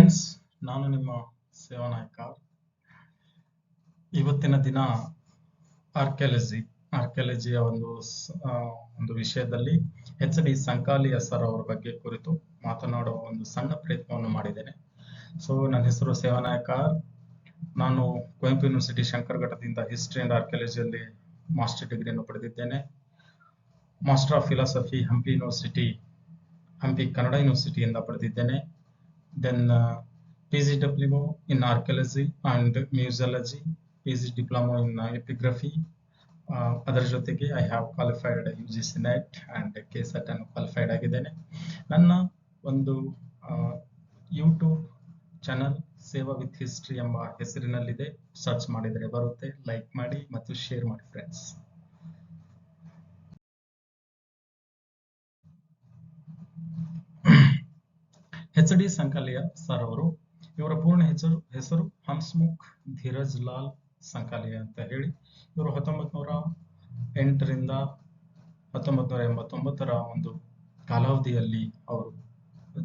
Friends, ನಾನು ನಿಮ್ಮ ಸೇವಾ ನಾಯಕ. ಇವತ್ತಿನ ದಿನ ಆರ್ಕಿಯಾಲಜಿಯ ಒಂದು ವಿಷಯದಲ್ಲಿ HD ಸಂಕಾಲಿಯ ಸರ್ ಅವರ ಬಗ್ಗೆ ಕುರಿತು ಮಾತನಾಡುವ ಒಂದು ಸಣ್ಣ ಪ್ರಯತ್ನವನ್ನು ಮಾಡಿದ್ದೇನೆ. ನನ್ನ ಹೆಸರು ಸೇವಾ ನಾಯಕ. ನಾನು ಕುವೆಂಪು ಯೂನಿವರ್ಸಿಟಿ ಶಂಕರಘಟ್ಟದಿಂದ ಹಿಸ್ಟರಿ ಅಂಡ್ ಆರ್ಕಿಯಾಲಜಿಯಲ್ಲಿ ಮಾಸ್ಟರ್ ಡಿಗ್ರಿಯನ್ನು ಪಡೆದಿದ್ದೇನೆ. Master of philosophy Hampi Kannada ಯೂನಿವರ್ಸಿಟಿಯಿಂದ ಪಡೆದಿದ್ದೇನೆ. Then PGW in archaeology and museology, PG diploma in epigraphy. ಅದರ ಜೊತೆಗೆ I have qualified UGC NET and KSET ಅನ್ನು ಕ್ವಾಲಿಫೈಡ್ ಆಗಿದ್ದೇನೆ. ನನ್ನ ಒಂದು ಯೂಟ್ಯೂಬ್ ಚಾನಲ್ ಸೇವಾ ವಿತ್ ಹಿಸ್ಟ್ರಿ ಎಂಬ ಹೆಸರಿನಲ್ಲಿದೆ. ಸರ್ಚ್ ಮಾಡಿದರೆ ಬರುತ್ತೆ. ಲೈಕ್ ಮಾಡಿ ಮತ್ತು ಶೇರ್ ಮಾಡಿ ಫ್ರೆಂಡ್ಸ್. HD ಸಂಕಾಲಿಯ ಸರ್ ಅವರು, ಇವರ ಪೂರ್ಣ ಹೆಸರು ಹಂಸ್ಮುಖ್ ಧೀರಜ್ ಲಾಲ್ ಸಂಕಾಲಿಯ ಅಂತ ಹೇಳಿ. ಇವರು 1908ರಿಂದ 1989ರ ಒಂದು ಕಾಲಾವಧಿಯಲ್ಲಿ ಅವರು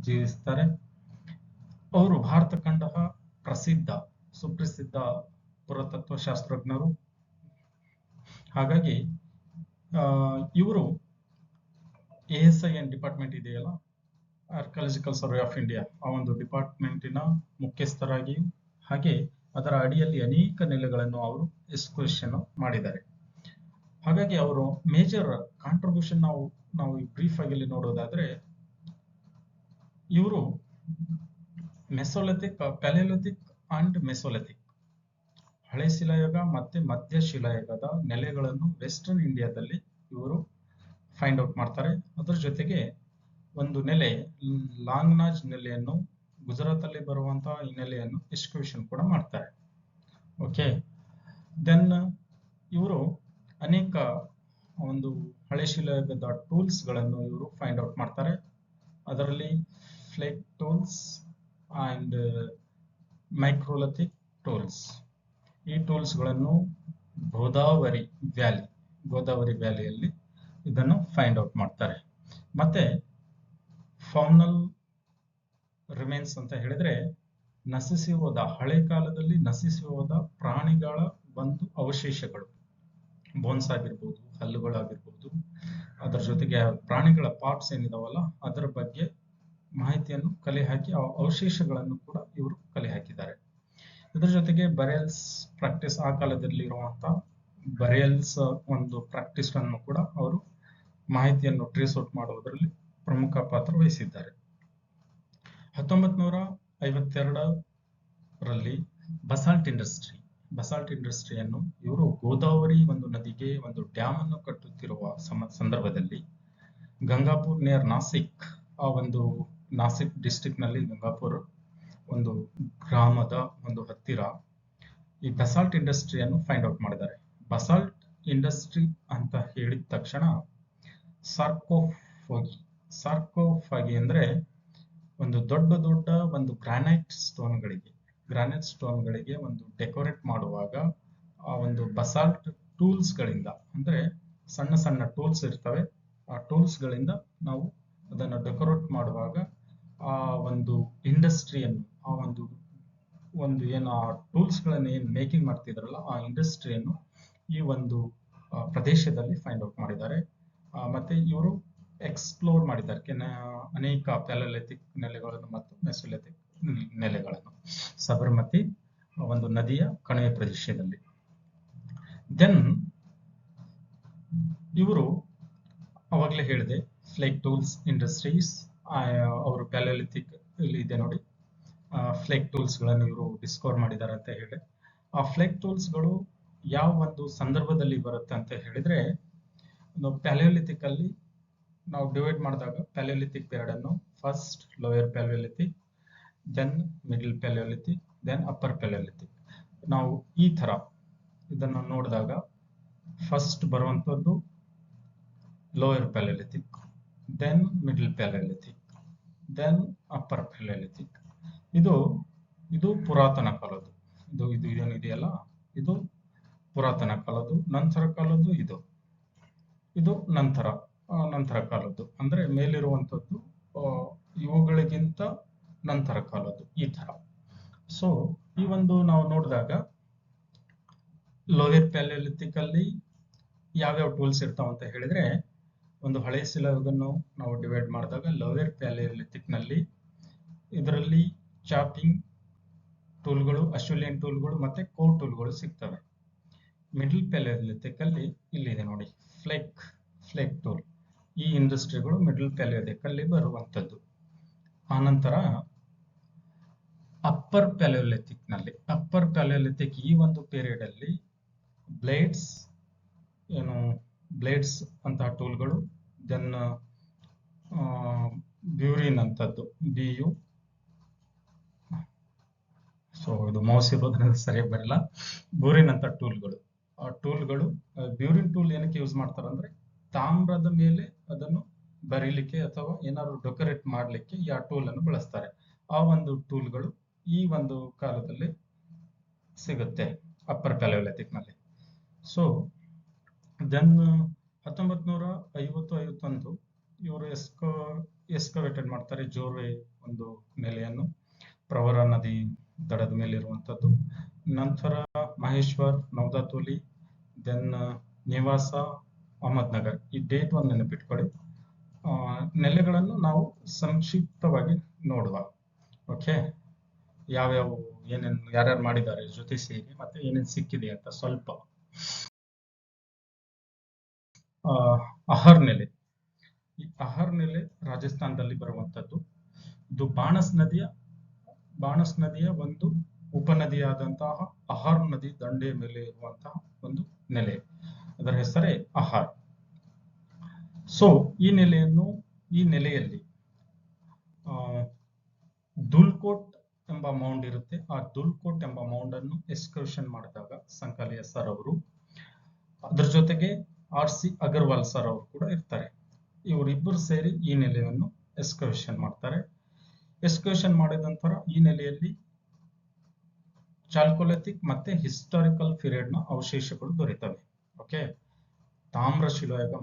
ಜೀವಿಸ್ತಾರೆ. ಅವರು ಭಾರತ ಕಂಡಹ ಸುಪ್ರಸಿದ್ಧ ಪುರಾತತ್ವಶಾಸ್ತ್ರಜ್ಞರು. ಹಾಗಾಗಿ ಇವರು ASIN ಡಿಪಾರ್ಟ್ಮೆಂಟ್ ಇದೆಯಲ್ಲ, ಆರ್ಕಿಯಾಲಜಿಕಲ್ ಸರ್ವೆ ಆಫ್ ಇಂಡಿಯಾ, ಆ ಒಂದು ಡಿಪಾರ್ಟ್ಮೆಂಟಿನ ಮುಖ್ಯಸ್ಥರಾಗಿಯೂ ಹಾಗೆ ಅದರ ಅಡಿಯಲ್ಲಿ ಅನೇಕ ನೆಲೆಗಳನ್ನು ಅವರು ಎಕ್ಸ್ಕವೇಷನ್ ಮಾಡಿದ್ದಾರೆ. ಹಾಗಾಗಿ ಅವರು ಮೇಜರ್ ಕಾಂಟ್ರಿಬ್ಯೂಷನ್ ನಾವು ಬ್ರೀಫ್ ಆಗಿ ಇಲ್ಲಿ ನೋಡೋದಾದ್ರೆ, ಇವರು ಮೆಸೋಲಿಥಿಕ್, ಪ್ಯಾಲಿಯೋಲಿಥಿಕ್ ಅಂಡ್ ಮೆಸೋಲಿಥಿಕ್, ಹಳೆ ಶಿಲಾಯುಗ ಮತ್ತೆ ಮಧ್ಯ ಶಿಲಾಯುಗದ ನೆಲೆಗಳನ್ನು ವೆಸ್ಟರ್ನ್ ಇಂಡಿಯಾದಲ್ಲಿ ಇವರು ಫೈಂಡ್ ಔಟ್ ಮಾಡ್ತಾರೆ. ಅದರ ಜೊತೆಗೆ ಒಂದು ನೆಲೆ ಲಾಂಗ್ನಾಜ್ ನೆಲೆಯನ್ನು, ಗುಜರಾತ್ ಅಲ್ಲಿ ಬರುವಂತಹ ಈ ನೆಲೆಯನ್ನು ಎಕ್ಸ್ಕವೇಷನ್ ಕೂಡ ಮಾಡ್ತಾರೆ. ಓಕೆ, ದೆನ್ ಇವರು ಅನೇಕ ಒಂದು ಹಳೆ ಶಿಲಾಯುಗದ ಟೂಲ್ಸ್ ಗಳನ್ನು ಇವರು ಫೈಂಡ್ ಔಟ್ ಮಾಡ್ತಾರೆ. ಅದರಲ್ಲಿ flake tools and microlithic tools, ಈ ಟೂಲ್ಸ್ ಗಳನ್ನು ಗೋದಾವರಿ ವ್ಯಾಲಿಯಲ್ಲಿ ಇದನ್ನು ಫೈಂಡ್ ಔಟ್ ಮಾಡ್ತಾರೆ. ಮತ್ತೆ ಫೌನಲ್ ರಿಮೇನ್ಸ್ ಅಂತ ಹೇಳಿದ್ರೆ, ನಶಿಸಿ ಹೋದ, ಹಳೆ ಕಾಲದಲ್ಲಿ ನಶಿಸಿ ಹೋದ ಪ್ರಾಣಿಗಳ ಒಂದು ಅವಶೇಷಗಳು, ಬೋನ್ಸ್ ಆಗಿರ್ಬೋದು, ಹಲ್ಲುಗಳಾಗಿರ್ಬೋದು, ಅದರ ಜೊತೆಗೆ ಪ್ರಾಣಿಗಳ ಪಾರ್ಟ್ಸ್ ಏನಿದಾವಲ್ಲ ಅದರ ಬಗ್ಗೆ ಮಾಹಿತಿಯನ್ನು ಕಲೆ ಹಾಕಿ ಆ ಅವಶೇಷಗಳನ್ನು ಕೂಡ ಇವರು ಕಲೆ ಹಾಕಿದ್ದಾರೆ. ಇದರ ಜೊತೆಗೆ ಬರಿಯಲ್ಸ್ ಪ್ರಾಕ್ಟೀಸ್, ಆ ಕಾಲದಲ್ಲಿ ಇರುವಂತಹ ಬರಿಯಲ್ಸ್ ಒಂದು ಪ್ರಾಕ್ಟೀಸ್ ಅನ್ನು ಕೂಡ ಅವರು ಮಾಹಿತಿಯನ್ನು ಟ್ರೇಸ್ ಔಟ್ ಮಾಡುವುದರಲ್ಲಿ ಪ್ರಮುಖ ಪಾತ್ರ ವಹಿಸಿದ್ದಾರೆ. 1952ರಲ್ಲಿ ಬಸಾಲ್ಟ್ ಇಂಡಸ್ಟ್ರಿಯನ್ನು ಇವರು ಗೋದಾವರಿ ಒಂದು ನದಿಗೆ ಒಂದು ಡ್ಯಾಮ್ ಅನ್ನು ಕಟ್ಟುತ್ತಿರುವ ಸಂದರ್ಭದಲ್ಲಿ ಗಂಗಾಪುರ್ ನಿಯರ್ ನಾಸಿಕ್, ಆ ಒಂದು ನಾಸಿಕ್ ಡಿಸ್ಟ್ರಿಕ್ಟ್ ನಲ್ಲಿ ಗಂಗಾಪುರ್ ಒಂದು ಗ್ರಾಮದ ಒಂದು ಹತ್ತಿರ ಈ ಬಸಾಲ್ಟ್ ಇಂಡಸ್ಟ್ರಿಯನ್ನು ಫೈಂಡ್ ಔಟ್ ಮಾಡಿದ್ದಾರೆ. ಬಸಾಲ್ಟ್ ಇಂಡಸ್ಟ್ರಿ ಅಂತ ಹೇಳಿದ ತಕ್ಷಣ ಸಾರ್ಕೋಫಾಗಿ ಅಂದ್ರೆ ಒಂದು ದೊಡ್ಡ ಒಂದು ಗ್ರಾನೈಟ್ ಸ್ಟೋನ್ಗಳಿಗೆ ಒಂದು ಡೆಕೋರೇಟ್ ಮಾಡುವಾಗ ಆ ಒಂದು ಬಸಾಲ್ಟ್ ಟೂಲ್ಸ್ ಗಳಿಂದ, ಅಂದ್ರೆ ಸಣ್ಣ ಟೂಲ್ಸ್ ಇರ್ತವೆ, ಆ ಟೂಲ್ಸ್ ಗಳಿಂದ ನಾವು ಅದನ್ನು ಡೆಕೋರೇಟ್ ಮಾಡುವಾಗ ಆ ಒಂದು ಇಂಡಸ್ಟ್ರಿಯನ್ನು, ಆ ಒಂದು ಏನು ಆ ಟೂಲ್ಸ್ ಗಳನ್ನ ಏನ್ ಮೇಕಿಂಗ್ ಮಾಡ್ತಿದ್ರಲ್ಲ ಆ ಇಂಡಸ್ಟ್ರಿಯನ್ನು ಈ ಒಂದು ಪ್ರದೇಶದಲ್ಲಿ ಫೈಂಡ್ ಔಟ್ ಮಾಡಿದ್ದಾರೆ. ಮತ್ತೆ ಇವರು ಎಕ್ಸ್ಪ್ಲೋರ್ ಮಾಡಿದ್ದಾರೆ ಅನೇಕ ಪ್ಯಾಲಿಯೋಲಿಥಿಕ್ ನೆಲೆಗಳನ್ನು ಮತ್ತು ಮೆಸೋಲಿಥಿಕ್ ನೆಲೆಗಳನ್ನು ಸಬರಮತಿ ಒಂದು ನದಿಯ ಕಣಿವೆ ಪ್ರದೇಶದಲ್ಲಿ. ದೆನ್ ಇವರು ಅವಾಗಲೇ ಹೇಳಿದೆ, ಫ್ಲೇಕ್ ಟೂಲ್ಸ್ ಇಂಡಸ್ಟ್ರೀಸ್, ಅವರು ಪ್ಯಾಲಿಯೋಲಿಥಿಕ್ ಇಲ್ಲಿ ಇದೆ ನೋಡಿ, ಫ್ಲೇಕ್ ಟೂಲ್ಸ್ ಗಳನ್ನು ಇವರು ಡಿಸ್ಕವರ್ ಮಾಡಿದ್ದಾರೆ ಅಂತ ಹೇಳಿ. ಆ ಫ್ಲೇಕ್ ಟೂಲ್ಸ್ ಗಳು ಯಾವ ಒಂದು ಸಂದರ್ಭದಲ್ಲಿ ಬರುತ್ತೆ ಅಂತ ಹೇಳಿದ್ರೆ, ಪ್ಯಾಲಿಯೋಲಿಥಿಕ್ ಅಲ್ಲಿ ನಾವು ಡಿವೈಡ್ ಮಾಡಿದಾಗ ಪ್ಯಾಲಿಯೋಲಿಥಿಕ್ ಪೀರಿಯಡ್ ಅನ್ನು first lower palaeolithic, then middle palaeolithic, then upper palaeolithic, ನಾವು ಈ ತರ ಇದನ್ನು ನೋಡಿದಾಗ ಫಸ್ಟ್ ಬರುವಂತದ್ದು lower palaeolithic, then middle palaeolithic, then upper palaeolithic. ಇದು ಪುರಾತನ ಕಾಲದ್ದು, ಇದು ಏನಿದೆಯಲ್ಲ ಇದು ಪುರಾತನ ಕಾಲದ್ದು. ನಂತರ ಕಾಲದ್ದು ಇದು ನಂತರ ಕಾಲದ್ದು, ಅಂದ್ರೆ ಮೇಲಿರುವಂತದ್ದು ಇವುಗಳಿಗಿಂತ ನಂತರ ಕಾಲದ್ದು ಈ ತರ. ಸೊ ಈ ಒಂದು ನಾವು ನೋಡಿದಾಗ ಲೋಯರ್ ಪ್ಯಾಲಿಯೋಲಿಥಿಕ್ ಅಲ್ಲಿ ಯಾವ್ಯಾವ ಟೂಲ್ಸ್ ಇರ್ತಾವ ಅಂತ ಹೇಳಿದ್ರೆ, ಒಂದು ಹಳೆ ಶಿಲಾಯುಗನ್ನು ನಾವು ಡಿವೈಡ್ ಮಾಡಿದಾಗ ಲೋಯರ್ ಪ್ಯಾಲಿಯೋಲಿಥಿಕ್ ನಲ್ಲಿ ಇದರಲ್ಲಿ ಚಾಪಿಂಗ್ ಟೂಲ್ಗಳು, ಅಶ್ಯೂಲಿಯನ್ ಟೂಲ್ಗಳು ಮತ್ತೆ ಕೋ ಟೂಲ್ಗಳು ಸಿಗ್ತವೆ. ಮಿಡಲ್ ಪ್ಯಾಲಿಯೋಲಿಥಿಕ್ ಅಲ್ಲಿ ಇಲ್ಲಿದೆ ನೋಡಿ ಫ್ಲೆಕ್ ಟೂಲ್. ಈ ಇಂಡಸ್ಟ್ರಿಗಳು ಮಿಡಲ್ ಪ್ಯಾಲಿಯೋಲಿಥಿಕ್ ಅಲ್ಲಿ ಬರುವಂತದ್ದು. ಆನಂತರ ಅಪ್ಪರ್ ಪ್ಯಾಲಿಯೋಲಿಥಿಕ್ ಈ ಒಂದು ಪೀರಿಯಡ್ ಅಲ್ಲಿ ಬ್ಲೇಡ್ಸ್ ಅಂತಹ ಟೂಲ್ಗಳು, ದೆನ್ ಬ್ಯೂರಿನ್ ಅಂತದ್ದು, BU, ಸೊ ಇದು ಮೌಸ್ ಇರೋದ್ರಿಂದ ಸರಿಯಾಗಿ ಬರಲ್ಲ, ಬ್ಯೂರಿನ್ ಅಂತ ಟೂಲ್ಗಳು. ಆ ಟೂಲ್ಗಳು, ಬ್ಯೂರಿನ್ ಟೂಲ್ ಏನಕ್ಕೆ ಯೂಸ್ ಮಾಡ್ತಾರೆ ಅಂದ್ರೆ ತಾಮ್ರದ ಮೇಲೆ ಅದನ್ನು ಬರೀಲಿಕ್ಕೆ ಅಥವಾ ಏನಾದ್ರು ಡೆಕೋರೇಟ್ ಮಾಡ್ಲಿಕ್ಕೆ ಈ ಟೂಲ್ ಅನ್ನು ಬಳಸ್ತಾರೆ. ಆ ಒಂದು ಟೂಲ್ಗಳು ಈ ಒಂದು ಕಾಲದಲ್ಲಿ ಸಿಗುತ್ತೆ ಅಪ್ಪರ್ ಪ್ಯಾಲಿಯೋಲಿಥಿಕ್ ನಲ್ಲಿ. ಸೊ ದೆನ್ 1950-51 ಇವರು ಎಸ್ಕವೇಟೆಡ್ ಮಾಡ್ತಾರೆ ಜೋರ್ವೆ ಒಂದು ನೆಲೆಯನ್ನು, ಪ್ರವರ ನದಿ ದಡದ ಮೇಲೆ ಇರುವಂತದ್ದು. ನಂತರ ಮಹೇಶ್ವರ್, ನವದಾತೋಲಿ, ದೆನ್ ನಿವಾಸ, ಅಹಮದ್ನಗರ್. ಈ ಡೇಟ್ ಒಂದು ನೆನಪಿಟ್ಕೊಳ್ಳಿ. ನೆಲೆಗಳನ್ನು ನಾವು ಸಂಕ್ಷಿಪ್ತವಾಗಿ ನೋಡುವ. ಓಕೆ, ಯಾರ್ಯಾರು ಮಾಡಿದ್ದಾರೆ ಜೊತೆ ಸೇರಿ ಮತ್ತೆ ಏನೇನು ಸಿಕ್ಕಿದೆ ಅಂತ ಸ್ವಲ್ಪ. ಅಹರ್ ನೆಲೆ, ಈ ಅಹರ್ ನೆಲೆ ರಾಜಸ್ಥಾನದಲ್ಲಿ ಬರುವಂತದ್ದು. ಇದು ಬಾಣಸ್ ನದಿಯ ಒಂದು ಉಪನದಿಯಾದಂತಹ ಅಹರ್ ನದಿ ದಂಡೆಯ ಮೇಲೆ ಇರುವಂತಹ ಒಂದು ನೆಲೆ, ಅದರ ಹೆಸರೇ ಅಹರ್. ಸೊ ಈ ನೆಲೆಯಲ್ಲಿ ದುಲ್ಕೋಟ್ ಎಂಬ ಮೌಂಡ್ ಇರುತ್ತೆ. ಆ ದುಲ್ಕೋಟ್ ಎಂಬ ಮೌಂಡ್ ಅನ್ನು ಎಕ್ಸ್ಕರ್ಷನ್ ಮಾಡಿದಾಗ ಸಂಕಾಲಿಯ ಸರ್ ಅವರು, ಅದರ ಜೊತೆಗೆ RC ಅಗರ್ವಾಲ್ ಸರ್ ಅವರು ಕೂಡ ಇರ್ತಾರೆ. ಇವರಿಬ್ಬರು ಸೇರಿ ಈ ನೆಲೆಯನ್ನು ಎಕ್ಸ್ಕರ್ಷನ್ ಮಾಡ್ತಾರೆ. ಎಕ್ಸ್ಕರ್ಷನ್ ಮಾಡಿದ ನಂತರ ಈ ನೆಲೆಯಲ್ಲಿ ಚಾಲ್ಕೋಲಿಥಿಕ್ ಮತ್ತೆ ಹಿಸ್ಟಾರಿಕಲ್ ಪೀರಿಯಡ್ ನ ಅವಶೇಷಗಳು ದೊರೆತವೆ. ಓಕೆ, ತಾಮ್ರ ಶಿಲಾಯುಗ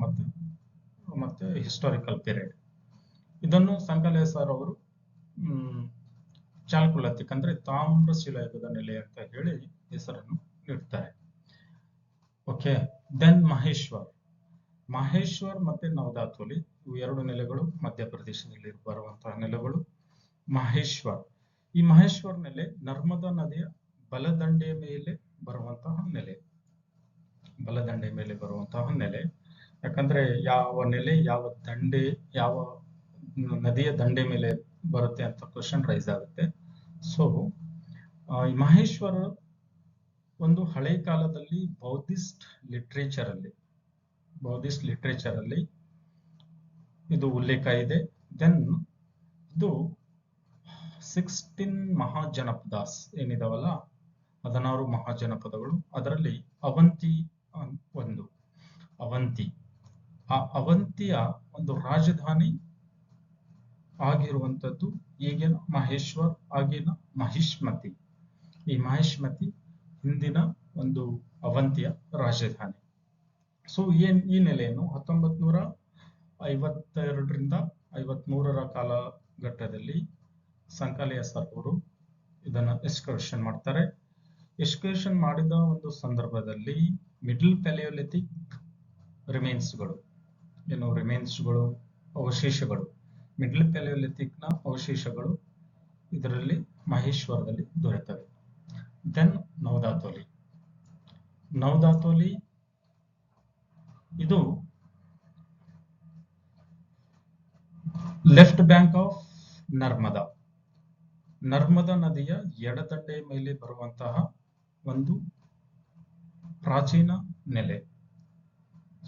ಮತ್ತೆ ಹಿಸ್ಟಾರಿಕಲ್ ಪೀರಿಯಡ್. ಇದನ್ನು ಸಂಕಾಲಿಯ ಸರ್ ಅವರು ಚಾಲ್ಕೋಲಿಥಿಕ್ ಅಂದ್ರೆ ತಾಮ್ರ ಶಿಲಾಯುಗದ ನೆಲೆ ಅಂತ ಹೇಳಿ ಹೆಸರನ್ನು ನೀಡ್ತಾರೆ. ಓಕೆ, ದೆನ್ ಮಹೇಶ್ವರ್ ಮತ್ತೆ ನವದಾತೋಲಿ, ಇವು ಎರಡು ನೆಲೆಗಳು ಮಧ್ಯಪ್ರದೇಶದಲ್ಲಿ ಬರುವಂತಹ ನೆಲೆಗಳು. ಈ ಮಹೇಶ್ವರ್ ನೆಲೆ ನರ್ಮದಾ ನದಿಯ ಬಲದಂಡೆಯ ಮೇಲೆ ಬರುವಂತಹ ನೆಲೆ. ಯಾಕಂದ್ರೆ ಯಾವ ನೆಲೆ ಯಾವ ನದಿಯ ದಂಡೆ ಮೇಲೆ ಬರುತ್ತೆ ಅಂತ ಕ್ವಶನ್ ರೈಸ್ ಆಗುತ್ತೆ. ಸೊ ಈ ಮಹೇಶ್ವರ ಒಂದು ಹಳೆ ಕಾಲದಲ್ಲಿ ಬೌದ್ಧಿಸ್ಟ್ ಲಿಟ್ರೇಚರ್ ಅಲ್ಲಿ ಇದು ಉಲ್ಲೇಖ ಇದೆ. ದೆನ್ ಇದು 16 ಮಹಾಜನಪದಾಸ್ ಏನಿದಾವಲ್ಲ, 16 ಮಹಾಜನಪದಗಳು, ಅದರಲ್ಲಿ ಅವಂತಿ ಒಂದು. ಆ ಅವಂತಿಯ ಒಂದು ರಾಜಧಾನಿ ಆಗಿರುವಂತದ್ದು ಈಗಿನ ಮಹೇಶ್ವರ್, ಆಗಿನ ಮಹಿಷ್ಮತಿ. ಈ ಮಹಿಷ್ಮತಿ ಹಿಂದಿನ ಒಂದು ಅವಂತಿಯ ರಾಜಧಾನಿ. ಸೊ ಈ ನೆಲೆಯನ್ನು 1952ರಿಂದ 53ರ ಕಾಲಘಟ್ಟದಲ್ಲಿ ಸಂಕಾಲಿಯ ಸರ್ ಅವರು ಇದನ್ನ ಎಕ್ಸ್ಕರ್ಷನ್ ಮಾಡ್ತಾರೆ. ಎಕ್ಸ್ಕರ್ಷನ್ ಮಾಡಿದ ಒಂದು ಸಂದರ್ಭದಲ್ಲಿ ಮಿಡಲ್ ಪ್ಯಾಲಿಯೋಲಿಥಿಕ್ ರಿಮೇನ್ಸ್ಗಳು, ಅವಶೇಷಗಳು, ಮಿಡಲ್ ಪ್ಯಾಲಿಯೋಲಿಥಿಕ್ ನ ಅವಶೇಷಗಳು ಇದರಲ್ಲಿ ಮಹೇಶ್ವರದಲ್ಲಿ ದೊರೆತವೆ. ದೆನ್ ನವದಾತೋಲಿ ಇದು ಲೆಫ್ಟ್ ಬ್ಯಾಂಕ್ ಆಫ್ ನರ್ಮದಾ ನದಿಯ ಎಡದಂಡೆಯ ಮೇಲೆ ಬರುವಂತಹ ಒಂದು ಪ್ರಾಚೀನ ನೆಲೆ.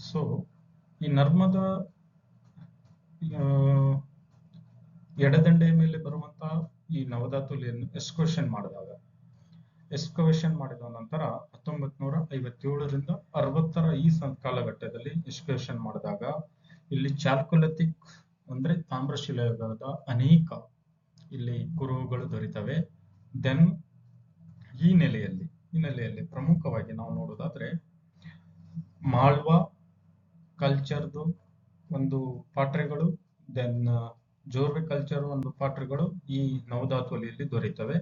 ಸೊ ಈ ನರ್ಮದಾ ಎಡದಂಡೆಯ ಮೇಲೆ ಬರುವಂತಹ ಈ ನವದಾತೋಲಿಯನ್ನು ಎಕ್ಸ್ಕವೇಷನ್ ಮಾಡಿದ ನಂತರ 1957ರಿಂದ 60ರ ಈ ಕಾಲಘಟ್ಟದಲ್ಲಿ ಎಕ್ಸ್ಕವೇಷನ್ ಮಾಡಿದಾಗ ಇಲ್ಲಿ ಚಾಲ್ಕೋಲಿಥಿಕ್ ಅಂದ್ರೆ ತಾಮ್ರ ಶಿಲಾಯುಗದ ಅನೇಕ ಇಲ್ಲಿ ಕುರುಹುಗಳು ದೊರೆತವೆ. ದೆನ್ ಈ ನೆಲೆಯಲ್ಲಿ ಪ್ರಮುಖವಾಗಿ ನಾವು ನೋಡೋದಾದ್ರೆ ಮಾಳ್ವಾ ಕಲ್ಚರ್ದು ಒಂದು ಪಾತ್ರೆಗಳು, ದೆನ್ ಜೋರ್ವೆ ಕಲ್ಚರ್ ಒಂದು ಪಾತ್ರೆಗಳು ಈ ನವಧಾತುಲಿಯಲ್ಲಿ ದೊರೆಯುತ್ತವೆ.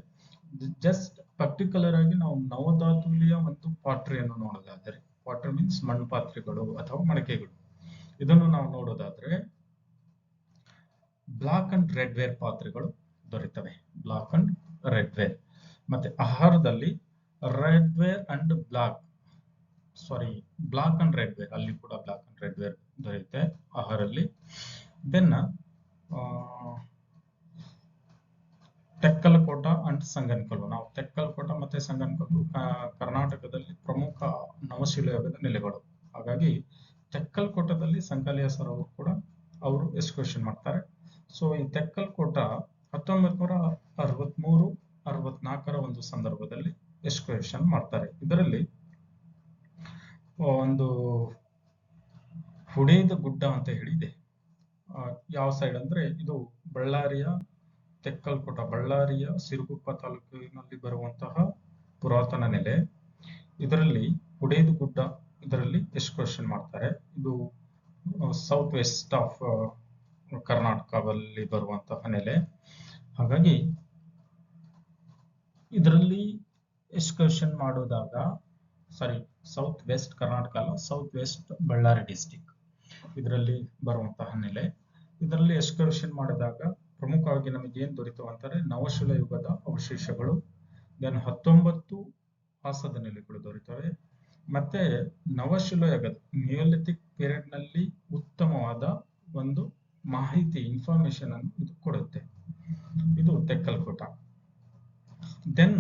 ಜಸ್ಟ್ ಪರ್ಟಿಕ್ಯುಲರ್ ಆಗಿ ನಾವು ನವಧಾತುಲಿಯ ಒಂದು ಪಾತ್ರೆಯನ್ನು ನೋಡೋದಾದರೆ, ಪಾತ್ರೆ ಮೀನ್ಸ್ ಮಣ್ಣು ಪಾತ್ರೆಗಳು ಅಥವಾ ಮಡಕೆಗಳು, ಇದನ್ನು ನಾವು ನೋಡೋದಾದ್ರೆ ಬ್ಲಾಕ್ ಅಂಡ್ ರೆಡ್ ವೇರ್ ಪಾತ್ರೆಗಳು ದೊರೆಯುತ್ತವೆ. Black and red ware. ಮತ್ತೆ ಆಹಾರದಲ್ಲಿ red ware and black and red ware, ಅಲ್ಲಿ ಕೂಡ ಬ್ಲಾಕ್ ಅಂಡ್ ರೆಡ್ ವೇರ್ ದೊರೆಯುತ್ತೆ ಆಹಾರಲ್ಲಿ. Then Tekkalakota and Sanganakallu. ನಾವು ತೆಕ್ಕಲಕೋಟ ಮತ್ತೆ ಸಂಗನಕಲ್ಲು ಕರ್ನಾಟಕದಲ್ಲಿ ಪ್ರಮುಖ ನವಶಿಲಾಯುಗದ ನೆಲೆಗಳು. ಹಾಗಾಗಿ ತೆಕ್ಕಲಕೋಟದಲ್ಲಿ ಸಂಕಲಿಯ ಸರ್ ಅವರು ಕೂಡ ಅವರು ಎಕ್ಸ್ಕರ್ಷನ್ ಮಾಡ್ತಾರೆ. ಸೊ ಈ ತೆಕ್ಕಲಕೋಟ 1963-64 ಒಂದು ಸಂದರ್ಭದಲ್ಲಿ ಎಕ್ಸ್ಕರ್ಷನ್ ಮಾಡ್ತಾರೆ. ಇದರಲ್ಲಿ ಒಂದು ಹುಡೇದ ಗುಡ್ಡ ಅಂತ ಹೇಳಿದೆ. ಯಾವ ಸೈಡ್ ಅಂದ್ರೆ ಇದು ಬಳ್ಳಾರಿಯ ತೆಕ್ಕಲಕೋಟ, ಬಳ್ಳಾರಿಯ ಸಿರುಗುಪ್ಪ ತಾಲೂಕಿನಲ್ಲಿ ಬರುವಂತಹ ಪುರಾತನ ನೆಲೆ. ಇದರಲ್ಲಿ ಹುಡೇದ ಗುಡ್ಡ, ಇದರಲ್ಲಿ ಎಕ್ಸ್ಕರ್ಷನ್ ಮಾಡ್ತಾರೆ. ಇದು ಸೌತ್ ವೆಸ್ಟ್ ಆಫ್ ಕರ್ನಾಟಕದಲ್ಲಿ ಬರುವಂತಹ ನೆಲೆ. ಹಾಗಾಗಿ ಇದರಲ್ಲಿ ಎಕ್ಸ್ಕರ್ಷನ್ ಮಾಡೋದಾಗ, ಸೌತ್ ವೆಸ್ಟ್ ಕರ್ನಾಟಕ ಅಲ್ಲ, ಸೌತ್ ವೆಸ್ಟ್ ಬಳ್ಳಾರಿ ಡಿಸ್ಟಿಕ್ ಇದರಲ್ಲಿ ಬರುವಂತಹ ನೆಲೆ. ಇದರಲ್ಲಿ ಎಕ್ಸ್ಕರ್ಷನ್ ಮಾಡಿದಾಗ ಪ್ರಮುಖವಾಗಿ ನಮಗೆ ಏನ್ ದೊರೆತು ಅಂತಾರೆ, ನವಶಿಲ ಯುಗದ ಅವಶೇಷಗಳು, ದೆನ್ 19 ಹಾಸದ ನೆಲೆಗಳು ದೊರೆತವೆ. ಮತ್ತೆ ನವಶಿಲ ಯುಗದ ನಿಯೋಲಿಥಿಕ್ ಪೀರಿಯಡ್ ನಲ್ಲಿ ಉತ್ತಮವಾದ ಒಂದು ಮಾಹಿತಿ, ಇನ್ಫಾರ್ಮೇಶನ್ ಅನ್ನು ಇದು ಕೊಡುತ್ತೆ. ಇದು ತೆಕ್ಕಲಕೋಟ. ದೆನ್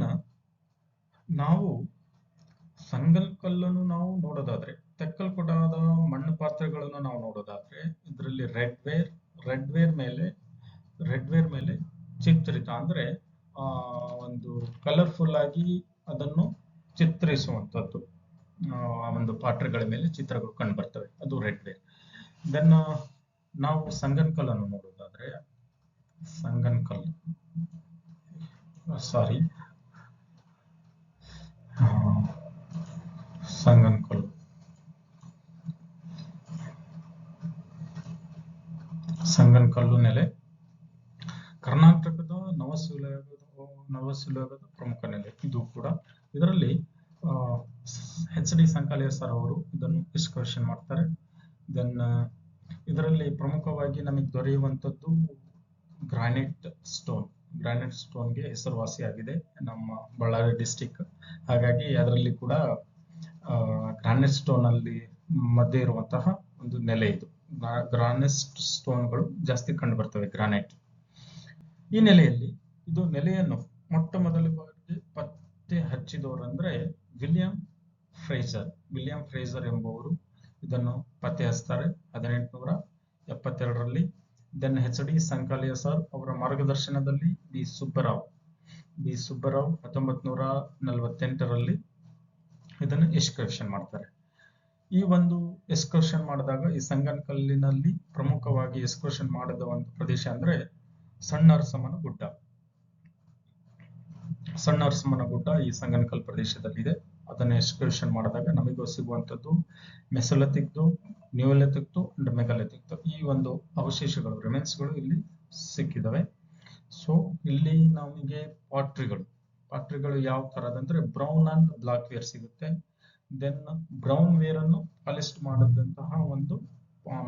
ನಾವು ಸಂಗನಕಲ್ಲನ್ನು ನಾವು ನೋಡೋದಾದ್ರೆ, ತೆಕ್ಕಲಕೋಟದ ಮಣ್ಣು ಪಾತ್ರೆಗಳನ್ನು ನಾವು ನೋಡೋದಾದ್ರೆ, ಇದರಲ್ಲಿ ರೆಡ್ ವೇರ್ ಮೇಲೆ ಚಿತ್ರಿತ ಅಂದ್ರೆ ಒಂದು ಕಲರ್ಫುಲ್ ಆಗಿ ಅದನ್ನು ಚಿತ್ರಿಸುವಂತದ್ದು, ಒಂದು ಪಾತ್ರೆಗಳ ಮೇಲೆ ಚಿತ್ರಗಳು ಕಂಡು ಬರ್ತವೆ, ಅದು ರೆಡ್ ವೇರ್. ದೆನ್ ನಾವು ಸಂಗನಕಲ್ಲನ್ನು ನೋಡೋದಾದ್ರೆ, ಸಂಗನಕಲ್ಲು ನೆಲೆ ಕರ್ನಾಟಕದ ನವಶಿಲಾಯುಗದ ಪ್ರಮುಖ ನೆಲೆ ಇದು ಕೂಡ. ಇದರಲ್ಲಿ ಎಚ್ ಡಿ ಸಂಕಲಿಯ ಸರ್ ಅವರು ಇದನ್ನು ಎಕ್ಸ್ಕರ್ಷನ್ ಮಾಡ್ತಾರೆ. ದೆನ್ ಇದರಲ್ಲಿ ಪ್ರಮುಖವಾಗಿ ನಮಗೆ ದೊರೆಯುವಂತದ್ದು ಗ್ರಾನೈಟ್ ಸ್ಟೋನ್ಗೆ ಹೆಸರುವಾಸಿಯಾಗಿದೆ ನಮ್ಮ ಬಳ್ಳಾರಿ ಡಿಸ್ಟಿಕ್. ಹಾಗಾಗಿ ಅದರಲ್ಲಿ ಕೂಡ ಗ್ರಾನೈಟ್ ಸ್ಟೋನ್ ಅಲ್ಲಿ ಮಧ್ಯೆ ಇರುವಂತಹ ಒಂದು ನೆಲೆ ಇದು. ಗ್ರಾನೈಟ್ ಸ್ಟೋನ್ಗಳು ಜಾಸ್ತಿ ಕಂಡು ಬರ್ತವೆ, ಗ್ರಾನೈಟ್. ಈ ನೆಲೆಯನ್ನು ಮೊಟ್ಟ ಮೊದಲ ಬಾರಿಗೆ ಪತ್ತೆ ಹಚ್ಚಿದವರು ಅಂದ್ರೆ ವಿಲಿಯಂ ಫ್ರೇಜರ್ ಎಂಬುವರು ಇದನ್ನು ಪತ್ತೆ ಹಚ್ತಾರೆ 1872ರಲ್ಲಿ. ದೆನ್ ಎಚ್ ಡಿ ಸಂಕಲಿಯ ಸರ್ ಅವರ ಮಾರ್ಗದರ್ಶನದಲ್ಲಿ ಬಿ ಸುಬ್ಬರಾವ್ 1948ರಲ್ಲಿ ಇದನ್ನು ಎಕ್ಸ್ಕರ್ಷನ್ ಮಾಡ್ತಾರೆ. ಈ ಒಂದು ಎಕ್ಸ್ಕರ್ಷನ್ ಮಾಡಿದಾಗ ಈ ಸಂಗನಕಲ್ಲಿನಲ್ಲಿ ಪ್ರಮುಖವಾಗಿ ಎಕ್ಸ್ಕರ್ಷನ್ ಮಾಡಿದ ಒಂದು ಪ್ರದೇಶ ಅಂದ್ರೆ ಸಣ್ಣ ಅರಸಮ್ಮನ ಗುಡ್ಡ ಈ ಸಂಗನಕಲ್ ಪ್ರದೇಶದಲ್ಲಿದೆ. ಅದನ್ನು ಎಕ್ಸ್ಕರ್ಷನ್ ಮಾಡಿದಾಗ ನಮಗೆ ಸಿಗುವಂತದ್ದು ಮೆಸೊಲಿಥಿಕ್, ನಿಯೋಲಿಥಿಕ್ ಅಂಡ್ ಮೆಗಾಲಿಥಿಕ್, ಈ ಒಂದು ಅವಶೇಷಗಳು, ರಿಮೆನ್ಸ್ಗಳು ಇಲ್ಲಿ ಸಿಕ್ಕಿದವೆ. ಸೊ ಇಲ್ಲಿ ನಮಗೆ ಪಾಟ್ರಿಗಳು ಯಾವ ತರದಂದ್ರೆ ಬ್ರೌನ್ ಅಂಡ್ ಬ್ಲಾಕ್ ವೇರ್ ಸಿಗುತ್ತೆ. ದೆನ್ ಬ್ರೌನ್ ವೇರ್ ಅನ್ನು ಪಾಲಿಸ್ಟ್ ಮಾಡಿದಂತಹ ಒಂದು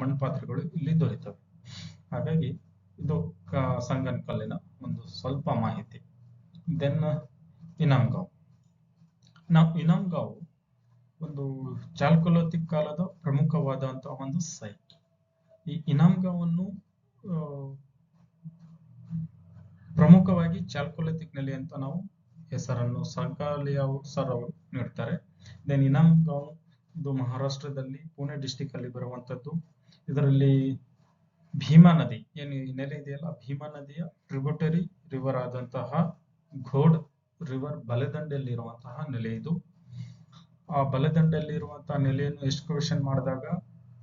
ಮಣ್ಣು ಪಾತ್ರೆಗಳು ಇಲ್ಲಿ ದೊರೆತವೆ. ಹಾಗಾಗಿ ಇದು ಸಂಗನಕಲ್ಲಿನ ಒಂದು ಸ್ವಲ್ಪ ಮಾಹಿತಿ. ದೆನ್ ಇನಾಮ್ಗಾಂವ್ ಒಂದು ಚಾಲ್ಕೊಲಿಥಿಕ್ ಕಾಲದ ಪ್ರಮುಖವಾದಂತಹ ಒಂದು ಸೈಟ್. ಈ ಇನಾಮ್ಗಾಂವನ್ನು ಪ್ರಮುಖವಾಗಿ ಚಾಲ್ಕೊಲಿಥಿಕ್ ನೆಲೆ ಅಂತ ನಾವು ಹೆಸರನ್ನು ಸಂಕಲಿಯ ಸರ್ ಅವರು ನೀಡ್ತಾರೆ. ದೆನ್ ಇನಾಮ್ಗಾಂವ್ ಇದು ಮಹಾರಾಷ್ಟ್ರದಲ್ಲಿ ಪುಣೆ ಡಿಸ್ಟಿಕ್ ಅಲ್ಲಿ ಬರುವಂತದ್ದು. ಇದರಲ್ಲಿ ಭೀಮಾ ನದಿ ಏನು ನೆಲೆ ಇದೆಯಲ್ಲ, ಭೀಮಾ ನದಿಯ ಟ್ರಿಬ್ಯೂಟರಿ ರಿವರ್ ಆದಂತಹ ಘೋಡ್ ರಿವರ್ ಬಲದಂಡೆಯಲ್ಲಿ ಇರುವಂತಹ ನೆಲೆ ಇದು. ಆ ಬಲದಂಡೆಯಲ್ಲಿ ಇರುವಂತಹ ನೆಲೆಯನ್ನು ಎಕ್ಸ್ಕವೇಷನ್ ಮಾಡಿದಾಗ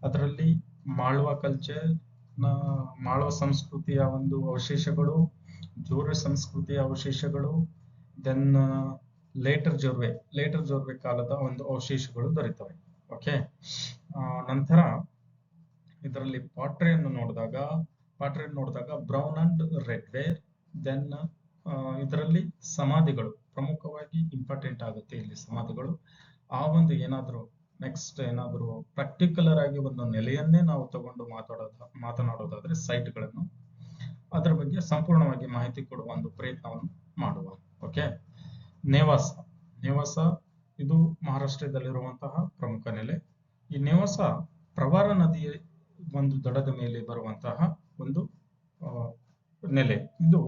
ಅದರಲ್ಲಿ ಮಾಳ್ವ ಸಂಸ್ಕೃತಿಯ ಒಂದು ಅವಶೇಷಗಳು, ಜೋರ್ವೆ ಸಂಸ್ಕೃತಿಯ ಅವಶೇಷಗಳು, ದೆನ್ ಲೇಟರ್ ಜೋರ್ವೆ ಕಾಲದ ಒಂದು ಅವಶೇಷಗಳು ದೊರೆತವೆ. ಓಕೆ, ನಂತರ ಇದರಲ್ಲಿ ಪಾಟ್ರೆಯನ್ನು ನೋಡಿದಾಗ ಪಾಟ್ರೇಟ್ ನೋಡಿದಾಗ brown and red ware. Then ಇದರಲ್ಲಿ ಸಮಾಧಿಗಳು ಪ್ರಮುಖವಾಗಿ ಇಂಪಾರ್ಟೆಂಟ್ ಆಗುತ್ತೆ. ಇಲ್ಲಿ ಸಮಾಧಿಗಳು ಆ ಒಂದು ಏನಾದರೂ ನೆಕ್ಸ್ಟ್ ಏನಾದರೂ ಪ್ರಾಕ್ಟಿಕಲರ್ ಆಗಿ ಒಂದು ನೆಲೆಯನ್ನೇ ನಾವು ತಗೊಂಡು ಮಾತನಾಡೋದಾದ್ರೆ ಸೈಟ್ಗಳನ್ನು, ಅದರ ಬಗ್ಗೆ ಸಂಪೂರ್ಣವಾಗಿ ಮಾಹಿತಿ ಕೊಡುವ ಒಂದು ಪ್ರಯತ್ನವನ್ನು ಮಾಡುವ. ಓಕೆ, ನೇವಾಸ. ನೇವಾಸ ಇದು ಮಹಾರಾಷ್ಟ್ರದಲ್ಲಿರುವಂತಹ ಪ್ರಮುಖ ನೆಲೆ. ಈ ನೇವಾಸ ಪ್ರವರ ನದಿಯ ಒಂದು ದಡದ ಮೇಲೆ ಬರುವಂತಹ ಒಂದು ನೆಲೆ. ಇದು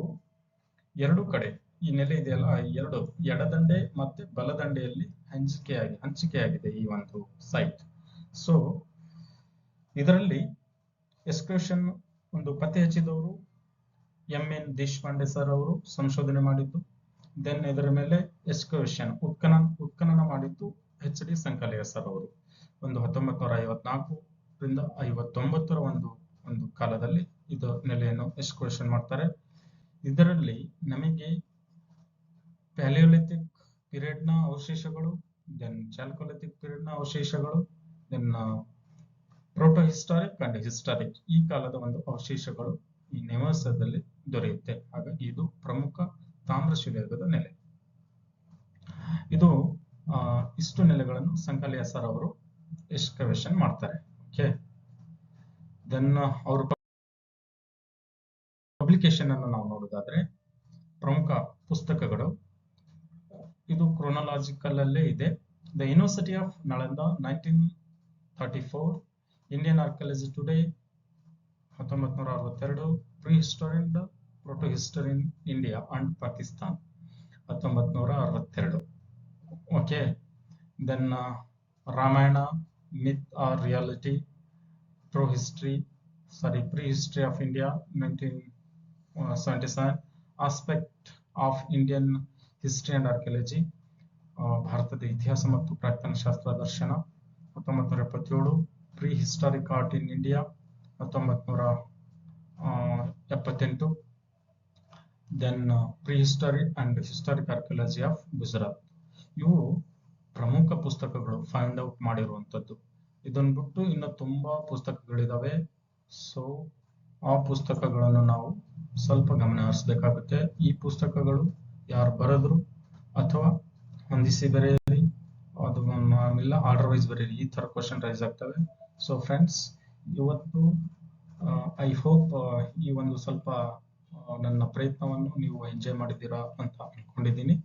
ಎರಡು ಕಡೆ ಈ ನೆಲೆ ಇದೆಯಲ್ಲ, ಎರಡು ಎಡದಂಡೆ ಮತ್ತೆ ಬಲದಂಡೆಯಲ್ಲಿ ಹಂಚಿಕೆಯಾಗಿದೆ ಈ ಒಂದು ಸೈಟ್. ಸೊ ಇದರಲ್ಲಿ ಎಕ್ಸ್ಕರ್ಷನ್ ಒಂದು ಪತ್ತೆ ಹಚ್ಚಿದವರು ಎಂ.ಎನ್. ದೇಶಪಾಂಡೆ ಸರ್ ಅವರು ಸಂಶೋಧನೆ ಮಾಡಿದ್ದು. ದೆನ್ ಇದರ ಮೇಲೆ ಎಕ್ಸ್ಕರ್ಷನ್ ಉತ್ಖನನ ಮಾಡಿದ್ದು ಎಚ್.ಡಿ. ಸಂಕಲೆಯ ಸರ್ ಅವರು ಒಂದು 1954ರಿಂದ 59ರ ಒಂದು ಕಾಲದಲ್ಲಿ ಇದು ನೆಲೆಯನ್ನು ಎಕ್ಸ್ಕರ್ಷನ್ ಮಾಡ್ತಾರೆ. ಇದರಲ್ಲಿ ನಮಗೆ ಪ್ಯಾಲಿಯೋಲಿಥಿಕ್ ಪೀರಿಯಡ್ ನ ಅವಶೇಷಗಳು, ದೆನ್ ಚಾಲ್ಕೋಲಿಥಿಕ್ ಪೀರಿಯಡ್ ನ ಅವಶೇಷಗಳು, ದೆನ್ ಪ್ರೋಟೋಹಿಸ್ಟಾರಿಕ್ ಅಂಡ್ ಹಿಸ್ಟಾರಿಕ್ ಈ ಕಾಲದ ಒಂದು ಅವಶೇಷಗಳು ಈ ನೇವಾಸದಲ್ಲಿ ದೊರೆಯುತ್ತೆ. ಹಾಗಾಗಿ ಇದು ಪ್ರಮುಖ ತಾಮ್ರಶಿಲಾಯುಗದ ನೆಲೆ. ಇದು ಇಷ್ಟು ನೆಲೆಗಳನ್ನು ಸಂಕಲೆಯ ಸರ್ ಅವರು ಎಕ್ಸ್ಕವೇಷನ್ ಮಾಡ್ತಾರೆ. ಓಕೆ, ದೆನ್ ಅವ್ರ ಪಬ್ಲಿಕೇಶನ್ ಅನ್ನು ನಾವು ನೋಡೋದಾದ್ರೆ ಪ್ರಮುಖ ಪುಸ್ತಕಗಳು ಇದು ಕ್ರೋನಾಲಜಿಕಲ್ ಅಲ್ಲೇ ಇದೆ. The university of Nalanda 1934, Indian archaeology today 1962, pre history and proto history in India and Pakistan 1962. Okay, then Ramayana myth or reality pre history of India 1977, aspect of Indian history and archaeology ಭಾರತದ ಇತಿಹಾಸ ಮತ್ತು ಪ್ರಾಕ್ತನ ಶಾಸ್ತ್ರ ದರ್ಶನ 1977, pre historic art in India 1978, then pre history and historic archaeology of Gujarat. ಇವು ಪ್ರಮುಖ ಪುಸ್ತಕಗಳು find out ಮಾಡಿರುವಂತದ್ದು. ಇದನ್ನು ಬಿಟ್ಟು ಇನ್ನು ತುಂಬಾ ಪುಸ್ತಕಗಳಿದಾವೆ. ಸೊ ಆ ಪುಸ್ತಕಗಳನ್ನು ನಾವು ಸ್ವಲ್ಪ ಗಮನ ಹರಿಸಬೇಕಾಗುತ್ತೆ. ಈ ಪುಸ್ತಕಗಳು ಯಾರು ಬರೆದ್ರು ಅಥವಾ ಹೊಂದಿಸಿ ಬರೆಯಿರಿ, ಅದು ಇಲ್ಲ ಆರ್ಡರ್ ವೈಸ್ ಬರೆಯಿರಿ, ಈ ತರ ಕ್ವಶನ್ ರೈಸ್ ಆಗ್ತವೆ. ಸೊ ಫ್ರೆಂಡ್ಸ್, ಇವತ್ತು ಐ ಹೋಪ್ ಈ ಒಂದು ಸ್ವಲ್ಪ ನನ್ನ ಪ್ರಯತ್ನವನ್ನು ನೀವು ಎಂಜಾಯ್ ಮಾಡಿದ್ದೀರಾ ಅಂತ ಅನ್ಕೊಂಡಿದ್ದೀನಿ.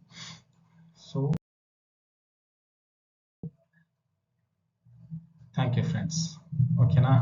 So thank you friends. ಓಕೆನಾ?